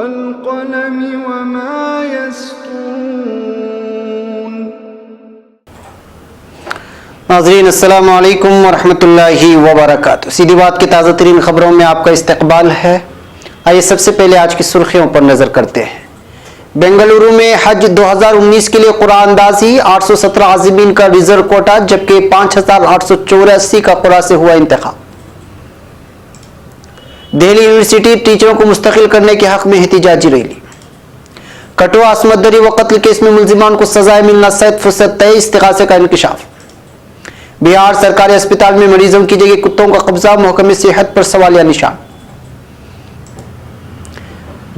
वल्क़लमि वमा यस्तून। नाज़रीन अस्सलामु अलैकुम वरहमतुल्लाहि वबरकातुहू। सीधी बात की ताज़ा तरीन खबरों में आपका इस्तकबाल है। आइए सबसे पहले आज की सुर्खियों पर नजर करते हैं। बेंगलुरु में हज 2019 के लिए कुरानंदाजी, 817 आज़मीन का रिजर्व कोटा, जबकि 5884 का कुरा से हुआ इंतखाब। दिल्ली यूनिवर्सिटी टीचरों को मुस्तकिल करने के हक में एहतिजाजी रैली। कठुआ असमत दरी व कत्ल केस में मुलजिमान को सजाएं मिलना सख्त फुर्सत तय, इस्तिगासे का इंकशाफ। बिहार सरकारी अस्पताल में मरीजों की जगह कुत्तों का कब्जा, महकमे सेहत पर सवालिया निशान।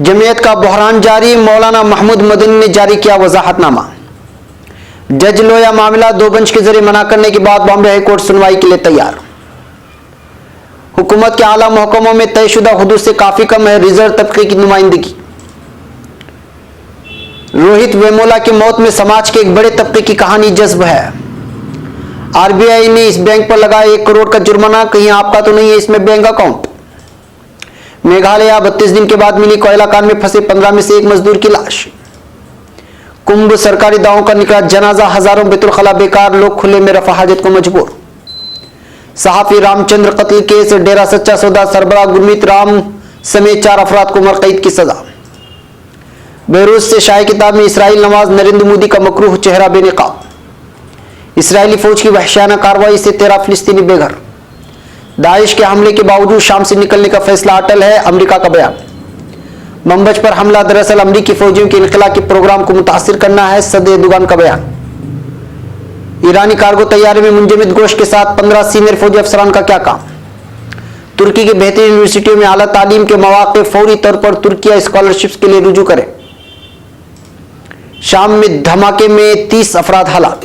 जमीयत का बहरान जारी, मौलाना महमूद मदनी ने जारी किया वजाहतनामा। जज लोया मामला 2 बेंच के जरिए मना करने के बाद बॉम्बे हाईकोर्ट सुनवाई के लिए तैयार। हुकूमत के आला महकमों में तयशुदा हुदूद से काफी कम है रिजर्व तबके की नुमाइंदगी। रोहित वेमुला की मौत में समाज के एक बड़े तबके की कहानी जज्ब है। आरबीआई ने इस बैंक पर लगाया 1 करोड़ का जुर्माना, कहीं आपका तो नहीं है इसमें बैंक अकाउंट। मेघालय 32 दिन के बाद मिली कोयला कांड में फंसे 15 में से 1 मजदूर की लाश। कुंभ सरकारी दावों का निकला जनाजा, हजारों बैतुल-खला बेकार, लोग खुले में रफा हाजत को मजबूर। सहाफी रामचंद्र कत्ल केस, डेरा सच्चा सौदा सरबराह गुरमीत राम समेत 4 अफराद को उम्र कैद की सजा। बेरूत से शाही किताब में इसराइल नवाज नरेंद्र मोदी का मकरूह चेहरा बेनकाब। इसराइली फौज की वहशियाना कार्रवाई से 13 फिलिस्तीनी बेघर। दाइश के हमले के बावजूद शाम से निकलने का फैसला अटल है, अमेरिका का बयान। मंबज पर हमला दरअसल अमेरिकी फौजियों के इनखला के प्रोग्राम को मुतासिर करना है, सदर एर्दोगान का बयान। ईरानी कार्गो तैयारी में मुंजमद गोश्त के साथ 15 सीनियर फौजी अफसरान का क्या काम। तुर्की के बेहतरीन यूनिवर्सिटियों में आला तालीम के मौके फौरी तौर पर तुर्किया स्कॉलरशिप्स के लिए रुजू करें। शाम में धमाके में 30 अफराद हलाक।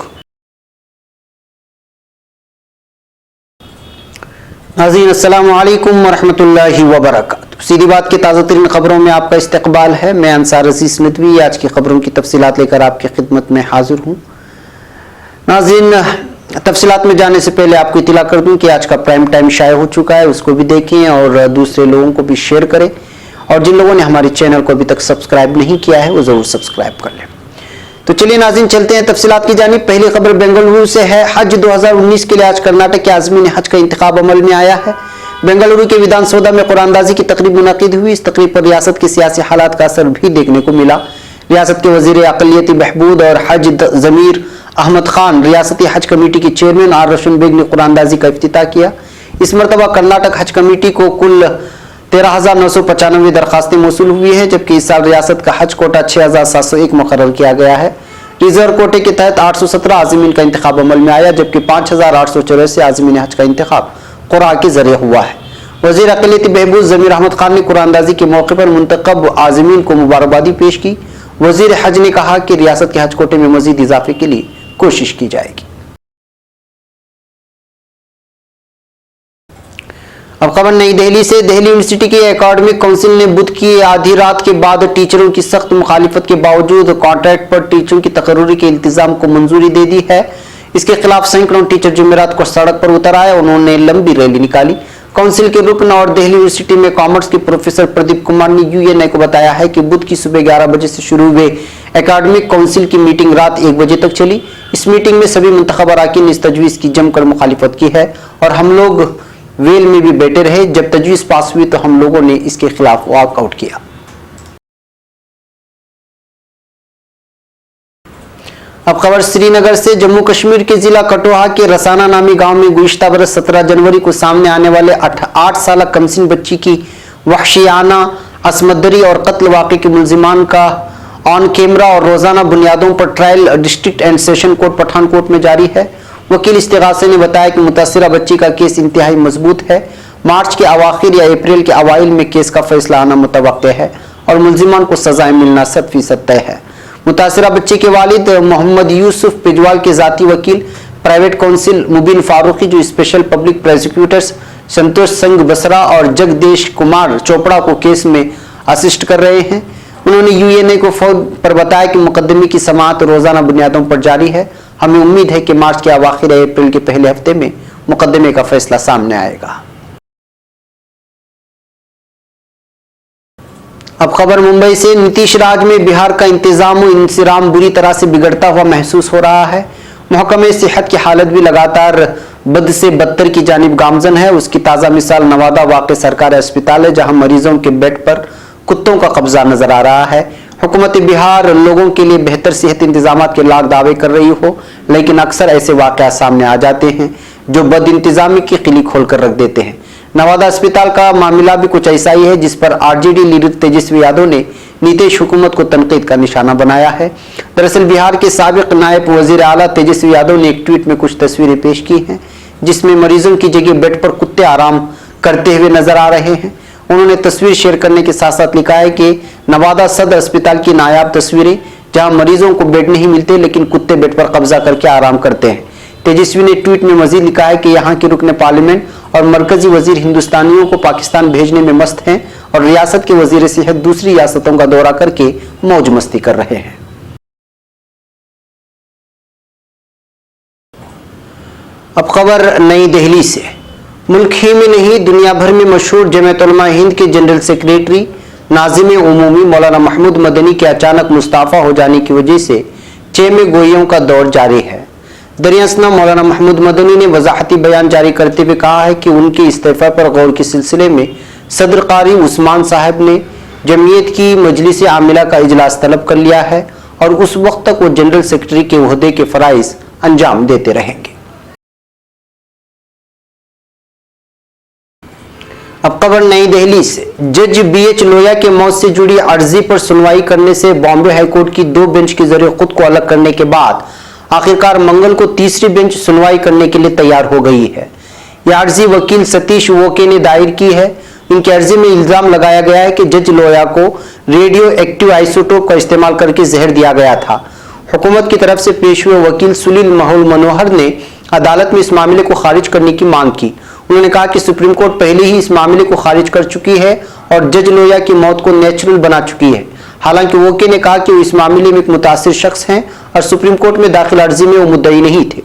नाज़रीन अस्सलामु अलैकुम वरहमतुल्लाहि वबरकातुहू। सीधी बात की ताज़ा तरीन खबरों में आपका इस्तकबाल है। मैं अंसार अजीज नदवी आज की खबरों की तफसीलात लेकर आपकी खिदमत में हाजिर हूँ। नाज़रीन तफसीलात में जाने से पहले आपको इत्तला कर दूं कि आज का प्राइम टाइम शाये हो चुका है, उसको भी देखें और दूसरे लोगों को भी शेयर करें। और जिन लोगों ने हमारे चैनल को अभी तक सब्सक्राइब नहीं किया है वो ज़रूर सब्सक्राइब कर लें। तो चलिए नाज़रीन चलते हैं तफसीलात की जानिब। पहली खबर बेंगलुरु से है। हज 2019 के लिए आज कर्नाटक के आज़मीन हज का इंतखाब अमल में आया है। बेंगलुरु के विधानसौदा में कुरानंदाजी की तकरीब मुनक़िद हुई। इस तकरीब पर रियासत के सियासी हालात का असर भी देखने को मिला। रियासत के वज़ीर अक़लियती बहबूद और हज ज़मीर अहमद खान, रियासती हज कमेटी के चेयरमैन आर रोशन बेग ने कुरानंदाजी का इफ्तिताह किया। इस मरतबा कर्नाटक हज कमेटी को कुल 13,995 दरखास्तें मौसूल हुई है, जबकि इस साल रियासत का हज कोटा 6,701 मुकर्रर किया गया है। रिजर्व कोटे के तहत 817 आज़मीन का इंतखाब अमल में आया, जबकि 5,884 आज़मीन हज का इंतखाब कुरा के जरिए हुआ है। वज़ीर अक़लियती बहबूद ज़मीर अहमद खान ने कुरानंदाजी के मौके पर मुंतखब आज़मीन को मुबारकबादी पेश की। वज़ीर हज ने कहा कि रियासत के हज कोटे में मज़ीद इजाफे के लिए कोशिश की जाएगी। अब खबर नई दिल्ली से। दिल्ली यूनिवर्सिटी की एकेडमिक काउंसिल ने बुध की आधी रात के बाद टीचरों की सख्त मुखालिफत के बावजूद कॉन्ट्रैक्ट पर टीचरों की तकर्रुरी के इल्तिजाम को मंजूरी दे दी है। इसके खिलाफ सैकड़ों टीचर जुमेरात को सड़क पर उतर आए। उन्होंने लंबी रैली निकाली। काउंसिल के रुकन और दिल्ली यूनिवर्सिटी में कॉमर्स के प्रोफेसर प्रदीप कुमार ने यूएनए को बताया है कि बुध की सुबह 11 बजे से शुरू हुए एकेडमिक काउंसिल की मीटिंग रात 1 बजे तक चली। इस मीटिंग में सभी मुंतखब अराकीन ने इस तजवीज़ की जमकर मुखालिफत की है और हम लोग वेल में भी बैठे रहे। जब तजवीज़ पास हुई तो हम लोगों ने इसके खिलाफ वॉकआउट किया। अब खबर श्रीनगर से। जम्मू कश्मीर के जिला कठुआ के रसाना नामी गांव में गुज़िश्ता बरस 17 जनवरी को सामने आने वाले 8 साल कमसिन बच्ची की वहशियाना असमतदरी और कत्ल वाक़े के मुलजिमान का ऑन कैमरा और रोजाना बुनियादों पर trial district and session court Pathankot में जारी है। वकील इस्तिगासे ने बताया कि मुतासिरा बच्ची का केस इंतहाई मजबूत है। मार्च के अवाखिर या अप्रैल के अवाइल में केस का फैसला आना मुतवक्के है और मुलजिमान को सजाएं मिलना 100% तय है। मुतासिरा बच्ची के वालिद मोहम्मद यूसुफ पिजवाल के जाती वकील प्राइवेट काउंसिल मुबीन फारूकी, जो स्पेशल पब्लिक प्रोसिक्यूटर्स संतोष संघ बसरा और जगदेश कुमार चोपड़ा को केस में असिस्ट कर रहे हैं, उन्होंने यूएनए को फोन पर बताया कि मुकदमे की समाअत रोजाना बुनियादों पर जारी है। हमें उम्मीद है कि मार्च के अवाखिर या अप्रैल के पहले हफ्ते में मुकदमे का फैसला सामने आएगा। अब खबर मुंबई से। नीतीश राज में बिहार का इंतजाम व इंसिराम बुरी तरह से बिगड़ता हुआ महसूस हो रहा है। महकमे सेहत की हालत भी लगातार बद से बदतर की जानिब गामजन है। उसकी ताज़ा मिसाल नवादा वाक़ सरकारी अस्पताल है, जहां मरीजों के बेड पर कुत्तों का कब्जा नजर आ रहा है। हुकूमत बिहार लोगों के लिए बेहतर सेहत इंतजाम के लाख दावे कर रही हो, लेकिन अक्सर ऐसे वाक़यात सामने आ जाते हैं जो बद इंतजामी की किली खोल कर रख देते हैं। नवादा अस्पताल का मामला भी कुछ ऐसा ही है, जिस पर आरजेडी लीडर तेजस्वी यादव ने नीतीश हुकूमत को तनकीद का निशाना बनाया है। दरअसल बिहार के साबिक नायब वजीर आला तेजस्वी यादव ने एक ट्वीट में कुछ तस्वीरें पेश की हैं, जिसमें मरीजों की जगह बेड पर कुत्ते आराम करते हुए नजर आ रहे हैं। उन्होंने तस्वीर शेयर करने के साथ साथ लिखा है कि नवादा सदर अस्पताल की नायाब तस्वीरें, जहां मरीजों को बेड नहीं मिलते लेकिन कुत्ते बेड पर कब्जा करके आराम करते हैं। तेजस्वी ने ट्वीट में मजीद लिखा है कि यहाँ के रुकने पार्लियामेंट और मरकजी वजीर हिंदुस्तानियों को पाकिस्तान भेजने में मस्त हैं और रियासत के वजीर सेहत दूसरी रियासतों का दौरा करके मौज मस्ती कर रहे हैं। अब खबर नई दिल्ली से। मुल्क ही में नहीं दुनिया भर में मशहूर जमीयत उलमा हिंद के जनरल सेक्रेटरी नाज़िम उमूमी मौलाना महमूद मदनी के अचानक मुस्तफ़ा हो जाने की वजह से चे में गोइयों का दौर जारी है। दरियासना मौलाना महमूद मदनी ने वजाहती बयान जारी करते हुए कहा है कि उनके इस्तीफा पर गौर के सिलसिले में सदर कारी उस्मान साहब ने जमीयत की मजलिस आमिला का इजलास तलब कर लिया है और उस वक्त तक वो जनरल सेक्रेटरी के ओहदे के फराइज अंजाम देते रहेंगे। अब खबर नई दिल्ली से। जज BH लोया के मौत से जुड़ी अर्जी पर सुनवाई करने से बॉम्बे हाईकोर्ट की 2 बेंच के जरिए खुद को अलग करने के बाद आखिरकार मंगल को तीसरी बेंच सुनवाई करने के लिए तैयार हो गई है। यह अर्जी वकील सतीश वोके ने दायर की है। इनकी अर्जी में इल्जाम लगाया गया है कि जज लोया को रेडियो एक्टिव आइसोटोप का इस्तेमाल करके जहर दिया गया था। हुकूमत की तरफ से पेश हुए वकील सुनील मनोहर ने अदालत में इस मामले को खारिज करने की मांग की। उन्होंने कहा कि सुप्रीम कोर्ट पहले ही इस मामले को खारिज कर चुकी है और जज लोया की मौत को नेचुरल बना चुकी है। हालांकि वोके ने कहा कि वो इस मामले में एक मुतासिर शख्स हैं और सुप्रीम कोर्ट में दाखिल अर्जी में वो मुद्दई नहीं थे।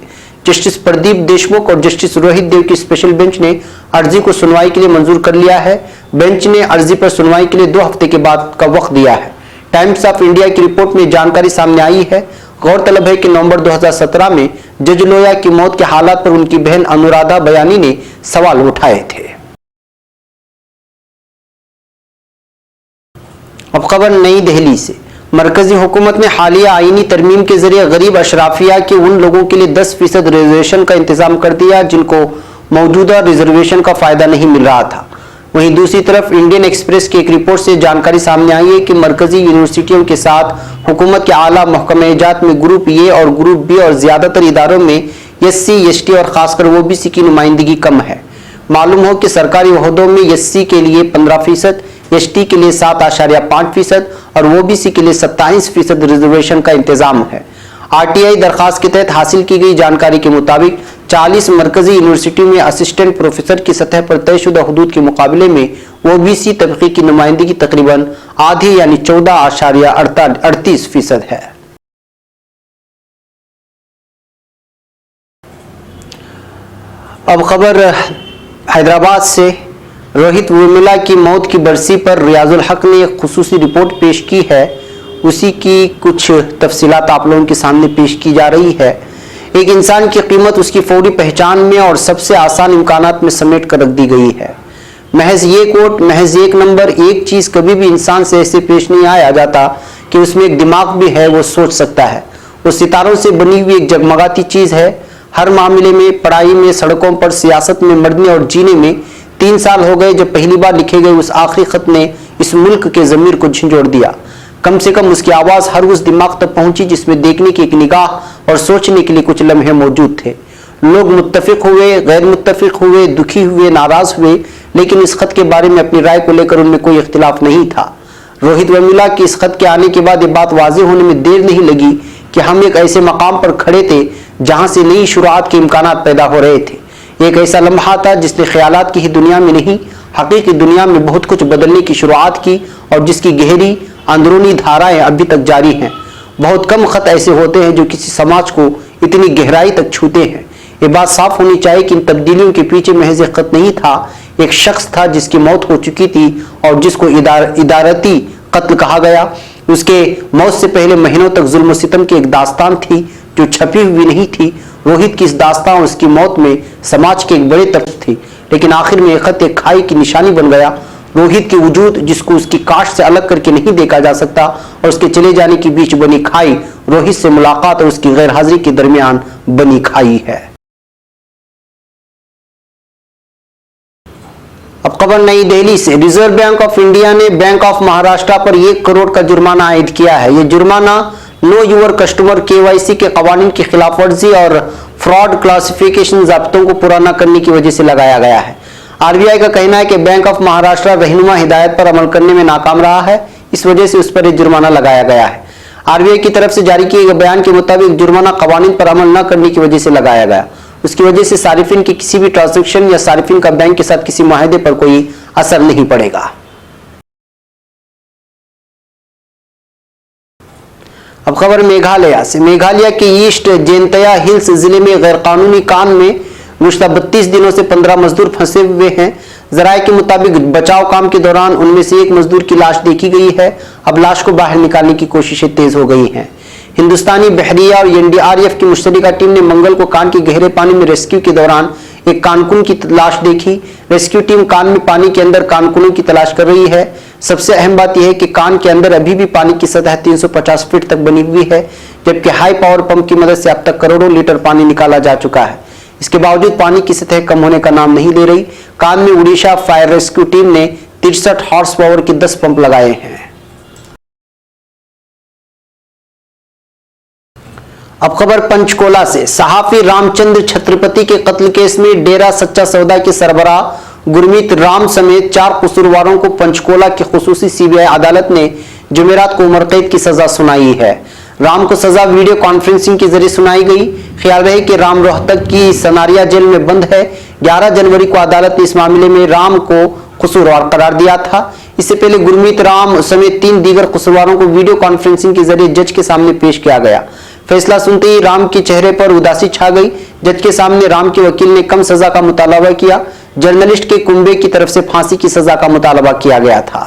जस्टिस प्रदीप देशमुख और जस्टिस रोहित देव की स्पेशल बेंच ने अर्जी को सुनवाई के लिए मंजूर कर लिया है। बेंच ने अर्जी पर सुनवाई के लिए 2 हफ्ते के बाद का वक्त दिया है। टाइम्स ऑफ इंडिया की रिपोर्ट में जानकारी सामने आई है। गौरतलब है कि नवंबर 2017 में जज लोया की मौत के हालात पर उनकी बहन अनुराधा बयानी ने सवाल उठाए थे। अब खबर नई दिल्ली से। मरकजी हुकूमत ने हालिया आईनी तरमीम के जरिए गरीब अशराफिया के उन लोगों के लिए 10% रिजर्वेशन का इंतजाम कर दिया जिनको मौजूदा रिजर्वेशन का फायदा नहीं मिल रहा था। वहीं दूसरी तरफ इंडियन एक्सप्रेस की एक रिपोर्ट से जानकारी सामने आई है कि मरकजी यूनिवर्सिटियों के साथ हुकूमत के आला महकमेजात में ग्रुप ए और ग्रुप बी और ज्यादातर इदारों में SC ST और खासकर OBC की नुमाइंदगी कम है। मालूम हो कि सरकारी ओहदों में SC के लिए 15%, ST के लिए 7.5% और OBC के लिए 27% रिजर्वेशन का इंतजाम है। RTI दरखास्त के तहत हासिल की गई जानकारी के मुताबिक 40 मरकजी यूनिवर्सिटी में असिस्टेंट प्रोफेसर की सतह पर तयशुदा हुदूद के मुकाबले में OBC तबके की नुमाइंदगी तकरीबन आधी यानी 14.38% है। अब खबर हैदराबाद से। रोहित वेमुला की मौत की बरसी पर रियाजुल हक ने एक खुसूसी रिपोर्ट पेश की है। उसी की कुछ तफसीलात आप लोगों के सामने पेश की जा रही है। एक इंसान की कीमत उसकी फौरी पहचान में और सबसे आसान इम्कानात में समेट कर रख दी गई है। महज ये कोट, महज एक नंबर, एक चीज कभी भी इंसान से ऐसे पेश नहीं आया जाता कि उसमें एक दिमाग भी है, वो सोच सकता है। वो सितारों से बनी हुई एक जगमगाती चीज है। हर मामले में, पढ़ाई में, सड़कों पर, सियासत में, मरने और जीने में 3 साल हो गए जब पहली बार लिखे गए उस आखिरी खत ने इस मुल्क के ज़मीर को झंझोड़ दिया। कम से कम उसकी आवाज़ हर उस दिमाग तक पहुंची जिसमें देखने की एक निगाह और सोचने के लिए कुछ लम्हे मौजूद थे। लोग मुत्तफिक हुए, गैर मुत्तफिक हुए, दुखी हुए, नाराज हुए, लेकिन इस खत के बारे में अपनी राय को लेकर उनमें कोई इख्तिलाफ नहीं था। रोहित वेमुला की इस खत के आने के बाद ये बात वाज़ेह होने में देर नहीं लगी कि हम एक ऐसे मकाम पर खड़े थे जहां से नई शुरुआत के इम्कानात पैदा हो रहे थे। एक ऐसा लम्हा था जिसने ख्यालात की ही दुनिया में नहीं, हकीकी दुनिया में बहुत कुछ बदलने की शुरुआत की और जिसकी गहरी अंदरूनी धाराएं अभी तक जारी हैं। बहुत कम खत ऐसे होते हैं जो किसी समाज को इतनी गहराई तक छूते हैं। ये बात साफ होनी चाहिए कि इन तब्दीलियों के पीछे महज खत नहीं था, एक शख्स था जिसकी मौत हो चुकी थी और जिसको इदारती कत्ल कहा गया। उसके मौत से पहले महीनों तक जुल्म सितम की एक दास्तान थी जो छपी हुई नहीं थी। रोहित की इस दास्तान और उसकी मौत में समाज के एक बड़े तबके थी, लेकिन आखिर में एक खत एक खाई की निशानी बन गया। रोहित की वजूद जिसको उसकी कास्ट से अलग करके नहीं देखा जा सकता और उसके चले जाने के बीच बनी खाई रोहित से मुलाकात और उसकी गैर हाजिरी के दरमियान बनी खाई है। अब खबर नई दिल्ली से। रिजर्व बैंक ऑफ इंडिया ने बैंक ऑफ महाराष्ट्र पर 1 करोड़ का जुर्माना आयद किया है। यह जुर्माना नो यूर कस्टमर KYC के कवानीन की खिलाफवर्जी और फ्रॉड क्लासिफिकेशन ज़ाब्तों को पूरा न करने की वजह से लगाया गया है। RBI का कहना है कि बैंक ऑफ महाराष्ट्र रहनुमा हिदायत पर अमल करने में नाकाम रहा है, इस वजह से उस पर एक जुर्माना लगाया गया है। RBI की तरफ से जारी किए गए बयान के मुताबिक जुर्माना कवानीन पर अमल न करने की वजह से लगाया गया। उसकी वजह से सारिफिन के किसी भी ट्रांजैक्शन या सारिफिन का बैंक के साथ किसी मुआहदे पर कोई असर नहीं पड़ेगा। अब खबर मेघालय से। मेघालय के ईस्ट जेंतया हिल्स जिले में गैरकानूनी कान में गुज़श्ता 32 दिनों से 15 मजदूर फंसे हुए हैं। जराये के मुताबिक बचाव काम के दौरान उनमें से एक मजदूर की लाश देखी गई है। अब लाश को बाहर निकालने की कोशिशें तेज हो गई हैं। हिंदुस्तानी बहरिया और NDRF की मुश्तरका टीम ने मंगल को कान के गहरे पानी में रेस्क्यू के दौरान एक कानकुन की लाश देखी। रेस्क्यू टीम कान में पानी के अंदर कानकुनों की तलाश कर रही है। सबसे अहम बात यह है कि कान के अंदर अभी भी पानी की सतह 350 फीट तक बनी हुई है, जबकि हाई पावर पंप की मदद से अब तक करोड़ों लीटर पानी निकाला जा चुका है। इसके बावजूद पानी की सतह कम होने का नाम नहीं ले रही। कान में उड़ीसा फायर रेस्क्यू टीम ने 63 हॉर्स पावर के 10 पंप लगाए हैं। अब खबर पंचकोला से। सहाफी रामचंद्र छत्रपति के कत्ल केस में डेरा सच्चा सौदा के सरबराह गुरमीत राम समेत 4 कसूरवारों को पंचकोला की खुसूसी CBI अदालत ने जुमेरात को उम्र कैद की सजा सुनाई है। राम को सजा वीडियो कॉन्फ्रेंसिंग के जरिए सुनाई गई। ख्याल रहे कि राम रोहतक की सनारिया जेल में बंद है। 11 जनवरी को अदालत ने इस मामले में राम को कसूरवार करार दिया था। इससे पहले गुरमीत राम समेत 3 दीगर कसूरवारों को वीडियो कॉन्फ्रेंसिंग के जरिए जज के सामने पेश किया गया। फैसला सुनते ही राम के चेहरे पर उदासी छा गई। जज के सामने राम के वकील ने कम सजा का मुतालबा किया। जर्नलिस्ट के कुंबे की तरफ से फांसी की सजा का मुतालबा किया गया था।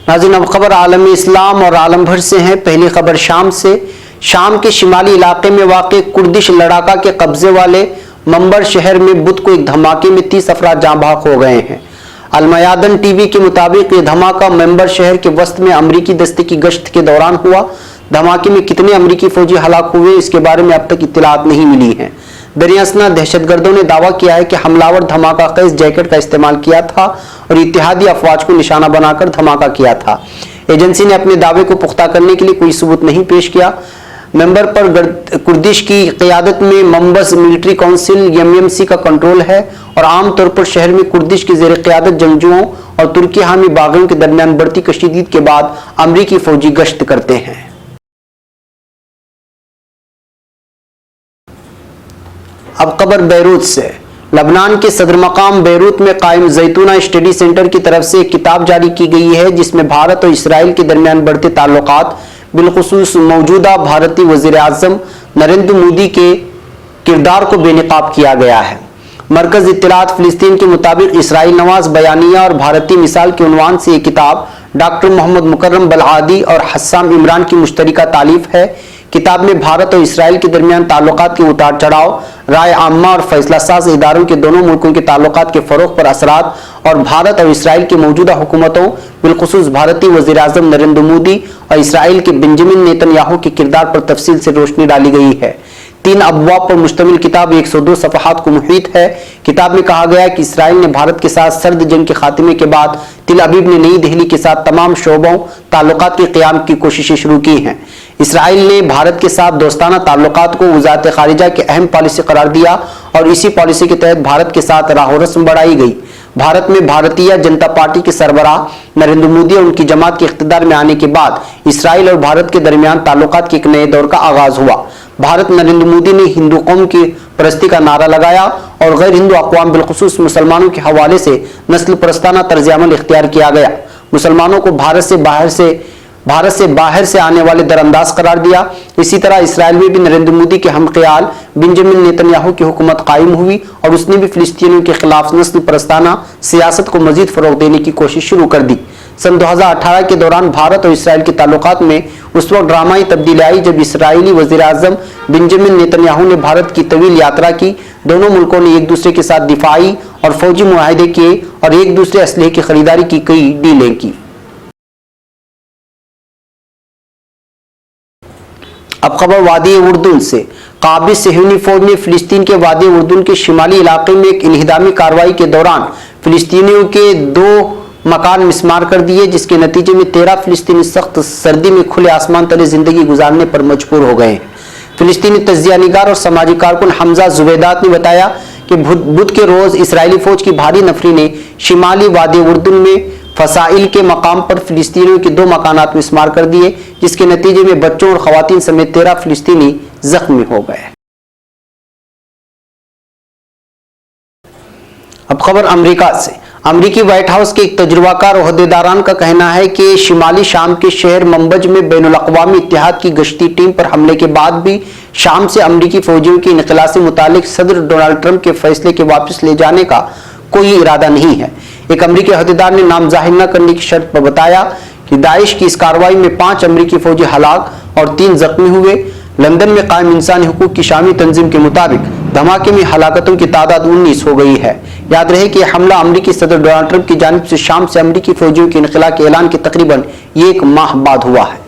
नाज़रीन, अब खबर आलम इस्लाम और आलम भर से है। पहली खबर शाम से। शाम के शिमाली इलाके में वाक़ कुर्दिश लड़ाका के कब्जे वाले मंबर शहर में बुध को एक धमाके में 30 अफराद जाँ बहक हो गए हैं। अलमयादन TV के मुताबिक ये धमाका मेंबर शहर के वस्त में अमरीकी दस्ते की गश्त के दौरान हुआ। धमाके में कितने अमरीकी फौजी हलाक हुए इसके बारे में अब तक इत्तलात नहीं मिली है। दरियासना दहशतगर्दों ने दावा किया है कि हमलावर धमाका खेज जैकेट का इस्तेमाल किया था और इत्तेहादी अफवाज को निशाना बनाकर धमाका किया था। एजेंसी ने अपने दावे को पुख्ता करने के लिए कोई सबूत नहीं पेश किया। मेंबर पर कुर्दिश की क़यादत में मंबस मिलिट्री काउंसिल MMC का कंट्रोल है और आमतौर पर शहर में कुर्दिश की ज़ेर क़यादत जंगजुओं और तुर्की हामी बागियों के दरमियान बढ़ती कशीदगी के बाद अमरीकी फौजी गश्त करते हैं। अब खबर बैरूत से। लबनान के सदर मकाम बैरूत में कायम जैतूना स्टडी सेंटर की तरफ से एक किताब जारी की गई है जिसमें भारत और इसराइल के दरमियान बढ़ते ताल्लुकात, बिलखुसूस मौजूदा भारतीय वज़ीर आज़म नरेंद्र मोदी के किरदार को बेनकाब किया गया है। मरकज़ इत्तलात फ़िलिस्तीन के मुताबिक इसराइल नवाज बयानिया और भारतीय मिसाल के उन्वान से ये किताब डॉक्टर मोहम्मद मुकर्रम बलआदी और हस्साम इमरान की मुश्तरका तालीफ है। किताब में भारत और इसराइल के दरमियान ताल्लुकात के उतार चढ़ाव, राय आम्मा और फैसला साज इदारों के दोनों मुल्कों के ताल्लुकात के फ़रोग़ पर असरात और भारत और इसराइल की मौजूदा हुकूमतों बिलखुसूस भारतीय वज़ीर आज़म नरेंद्र मोदी और इसराइल के बेंजामिन नेतन्याहू के किरदार पर तफसील से रोशनी डाली गई है। 3 अबवाब पर मुश्तमिल किताब 102 सफ़हात को मुहीत है। किताब में कहा गया कि इसराइल ने भारत के साथ सर्द जंग के खात्मे के बाद तिल अबीब ने नई दिल्ली के साथ तमाम शोबों ताल्लुकात के क़याम की कोशिशें शुरू की हैं। इसराइल ने भारत के साथ दोस्ताना ताल्लुकात को वज़ारत ख़ारिजा की अहम पॉलिसी करार दिया और इसी पॉलिसी के तहत भारत के साथ राह रस्म बढ़ाई गई। भारत में भारतीय जनता पार्टी के सरबराह नरेंद्र मोदी और उनकी जमात के इख्तिदार में आने के बाद इसराइल और भारत के दरमियान ताल्लुकात के एक नए दौर का आगाज हुआ। भारत नरेंद्र मोदी ने हिंदू कौम की परस्ती का नारा लगाया और गैर हिंदू अक़वाम बिलखुसूस मुसलमानों के हवाले से नस्ल परस्ताना तर्ज अमल इख्तियार किया गया। मुसलमानों को भारत से बाहर से भारत से बाहर से आने वाले दरअंदाज करार दिया। इसी तरह इसराइल में भी नरेंद्र मोदी के हमख्याल बेंजामिन नेतन्याहू की हुकूमत कायम हुई और उसने भी फिलिस्तीनियों के खिलाफ नस्ल परस्ताना सियासत को मजीद फरोग देने की कोशिश शुरू कर दी। सन 2018 के दौरान भारत और इसराइल के ताल्लुकात में उस वक्त ड्रामाई तब्दीली आई जब इसराइली वज़ीर-ए-आज़म बेंजामिन नेतन्याहू ने भारत की तवील यात्रा की। दोनों मुल्कों ने एक दूसरे के साथ दिफाई और फौजी मुआहदे किए और एक दूसरे असलहे की खरीदारी की कई डीलें की। अब खबर वादी उर्दून से। काबिज सेहूनी फौज ने फिलिस्तीन के वादी उर्दून के शिमाली इलाके में एक इन्हिदामी कार्रवाई के दौरान फिलिस्तीनियों के 2 मकान मिस्मार कर दिए, जिसके नतीजे में 13 फिलिस्तीनी सख्त सर्दी में खुले आसमान तले जिंदगी गुजारने पर मजबूर हो गए। फिलिस्तीनी तज्जिया निगार और समाजी कारकुन हमजा जुबैदात ने बताया कि बुध के रोज इसराइली फौज की भारी नफरी ने शिमाली वादी उर्दून में फसाइल के मकाम पर फिलिस्तीनियों के 2 मकानात मिस्मार कर दिए, जिसके नतीजे में बच्चों और खवातीन समेत 13 फिलिस्तीनी जख्मी हो गए। अब खबर अमेरिका से। अमेरिकी व्हाइट हाउस के एक तजुर्बाकार ओहदेदारान का कहना है कि शिमाली शाम के शहर मंबज में बैनुल-अक़वामी इत्तेहाद की गश्ती टीम पर हमले के बाद भी शाम से अमेरिकी फौजियों के इनक़िला से मुतालिक सदर डोनाल्ड ट्रंप के फैसले के वापस ले जाने का कोई इरादा नहीं है। एक अमेरिकी ओहदेदार ने नाम जाहिर न करने की शर्त पर बताया कि दाइश की इस कार्रवाई में 5 अमेरिकी फौजी हलाक और 3 जख्मी हुए। लंदन में कायम इंसानी हुकूक की शामी तंजीम के मुताबिक धमाके में हलाकतों की तादाद 19 हो गई है। याद रहे कि हमला अमेरिकी सदर डोनाल्ड ट्रंप की जानिब से शाम से अमेरिकी फौजियों के इनक़िला के ऐलान के तकरीबन 1 माह बाद हुआ है।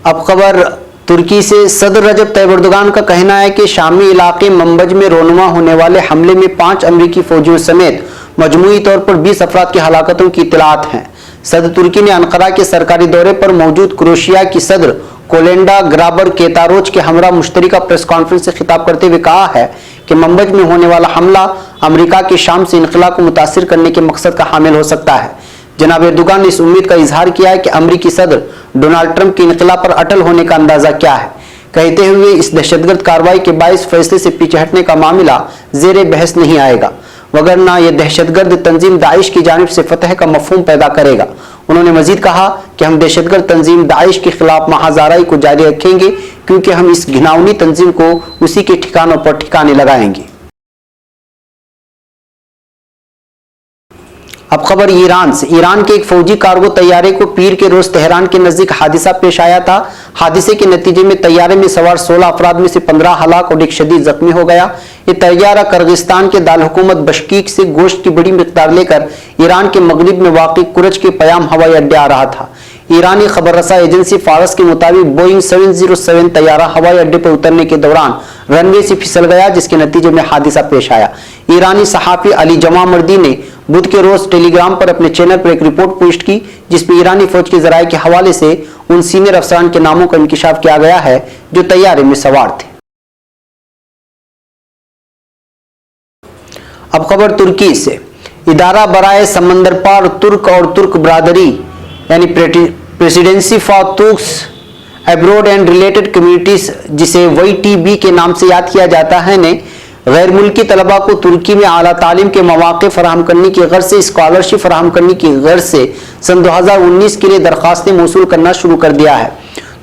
अब खबर तुर्की से। सदर रजब तैयब एर्दोगान का कहना है कि शामी इलाके मंबज में रोनुमा होने वाले हमले में 5 अमेरिकी फौजियों समेत मजमूई तौर पर 20 अफराद की हलाकतों की इत्तलात हैं। सदर तुर्की ने अंकारा के सरकारी दौरे पर मौजूद क्रोएशिया की सदर कोलेंडा ग्राबर केतारोच के हमरा मुश्तरका प्रेस कॉन्फ्रेंस से खिताब करते हुए कहा है कि मंबज में होने वाला हमला अमेरिका के शाम से इनक़िला को मुतासिर करने के मकसद का हामिल हो सकता है। जनाब एर्दोगान ने इस उम्मीद का इजहार किया है कि अमेरिकी सदर डोनाल्ड ट्रंप के इनक़िला पर अटल होने का अंदाजा क्या है, कहते हुए इस दहशतगर्द कार्रवाई के बाइस फैसले से पीछे हटने का मामला ज़ेरे बहस नहीं आएगा, वगरना यह दहशतगर्द तंजीम दाइश की जानिब से फतह का मफहूम पैदा करेगा। उन्होंने मजीद कहा कि हम दहशतगर्द तंजीम दाइश के खिलाफ महाजाराई को जारी रखेंगे, क्योंकि हम इस घिनौनी तंजीम को उसी के ठिकानों पर ठिकाने लगाएंगे। अब खबर ईरान से। ईरान के एक फौजी कार्गो तैयारे को पीर के रोज तेहरान के नजदीक हादिसा पेश आया था। हादिसे के नतीजे में तैयारे में सवार 16 अफराद में से 15 हलाक और एक शदीद जख्मी हो गया। ये तैयारा किर्गिस्तान के दारहुकूमत बशकीक से गोश्त की बड़ी मिकदार लेकर ईरान के मगरिब में वाक़ई कुरज के पयाम हवाई अड्डे आ रहा था। ईरानी खबर रसा एजेंसी फारस के मुताबिक बोइंग 707 तैयारा हवाई अड्डे पर उतरने के दौरान रनवे से फिसल गया, जिसके नतीजे में हादिसा पेश आया। ईरानी सहाफ़ी अली जमा मर्दी ने बुध के रोज टेलीग्राम पर अपने चैनल पर एक रिपोर्ट पोस्ट की, जिसमें ईरानी फौज के जराये के हवाले से उन सीनियर अफसरान के नामों का इंकिशाफ किया गया है जो तैयारे में सवार थे। अब खबर तुर्की से। इदारा बराए समंदर पार तुर्क और तुर्क बरादरी यानी presidency for Turks abroad and related communities, जिसे YTB के नाम से याद किया जाता है, ने गैर मुल्की तलबा को तुर्की में आला तालीम के मौके फराहम करने की गर्ज से स्कॉलरशिप फराहम करने की गर्ज से सन 2019 के लिए दरखास्तें मौसूल करना शुरू कर दिया है।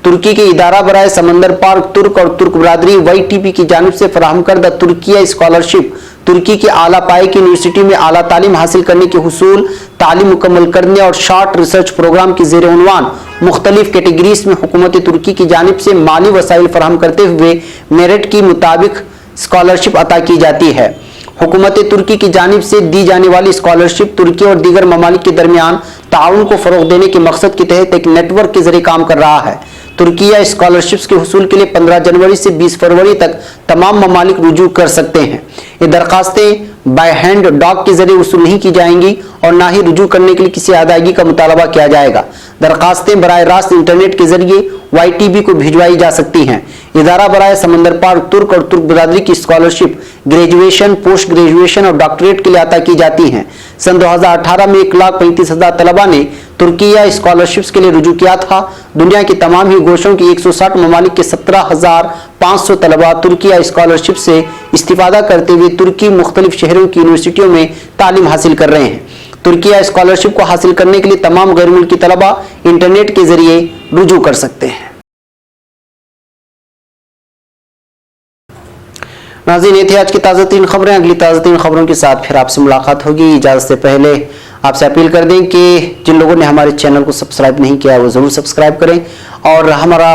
तुर्की के इदारा बराए समंदर पार तुर्क और तुर्क बरादरी YTB की जानिब से फराहम करदा तुर्किया स्कॉलरशिप तुर्की की आला पाए की यूनिवर्सिटी में आला तालीम हासिल करने के हुसूल, तालीम मुकम्मल करने और शॉर्ट रिसर्च प्रोग्राम के ज़ेर उन्वान मुख्तलिफ कैटेगरीज में हुकूमत तुर्की की जानिब से माली वसाइल फराहम करते हुए मेरिट की मुताबिक स्कॉलरशिप अता की जाती है। हुकूमत तुर्की की जानिब से दी जाने वाली स्कॉलरशिप तुर्की और दीगर ममालिक के दरमियान ताउन को फ़रोग़ देने के मकसद के तहत एक नेटवर्क के जरिए काम कर रहा है। तुर्किया स्कॉलरशिप्स के हुसूल के लिए 15 जनवरी से 20 फरवरी तक तमाम ममालिक रुजू कर सकते हैं। ये दरखास्तें बाय हैंड डॉक के जरिए वसूल नहीं की जाएंगी और ना ही रुजू करने के लिए किसी अदायगी का मुतालबा किया जाएगा। दरखास्तें बराह रास्त इंटरनेट के जरिए YTB को भिजवाई जा सकती हैं। इदारा बराए समंदर पार तुर्क और तुर्क बरादरी की स्कॉलरशिप ग्रेजुएशन, पोस्ट ग्रेजुएशन और डॉक्टरेट के लिए अता की जाती हैं। सन 2018 में 1,35,000 तलबा ने तुर्किया स्कॉलरशिप्स के लिए रुजू किया था। दुनिया के तमाम ही गोशों की 160 ममालिक के 17,500 तलबा तुर्किया स्कॉलरशिप से इस्तिफादा करते हुए तुर्की मुख्तलिफ शहरों की यूनिवर्सिटियों में तालीम हासिल कर रहे हैं। तुर्किया स्कॉलरशिप को हासिल करने के लिए तमाम गैर मुल्की तलबा इंटरनेट के जरिए रुजू कर सकते हैं। नाज़रीन, ये थी आज की ताज़ा तीन खबरें। अगली ताज़ा तीन खबरों के साथ फिर आपसे मुलाकात होगी। इजाज़त से पहले आपसे अपील कर दें कि जिन लोगों ने हमारे चैनल को सब्सक्राइब नहीं किया वो ज़रूर सब्सक्राइब करें, और हमारा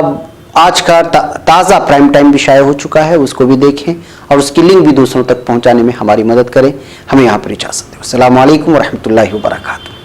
आज का ताज़ा प्राइम टाइम भी शाया हो चुका है, उसको भी देखें और उसकी लिंक भी दूसरों तक पहुंचाने में हमारी मदद करें। हमें यहाँ पर इजाज़त दें। अस्सलामु अलैकुम व रहमतुल्लाहि व बरकातुहू।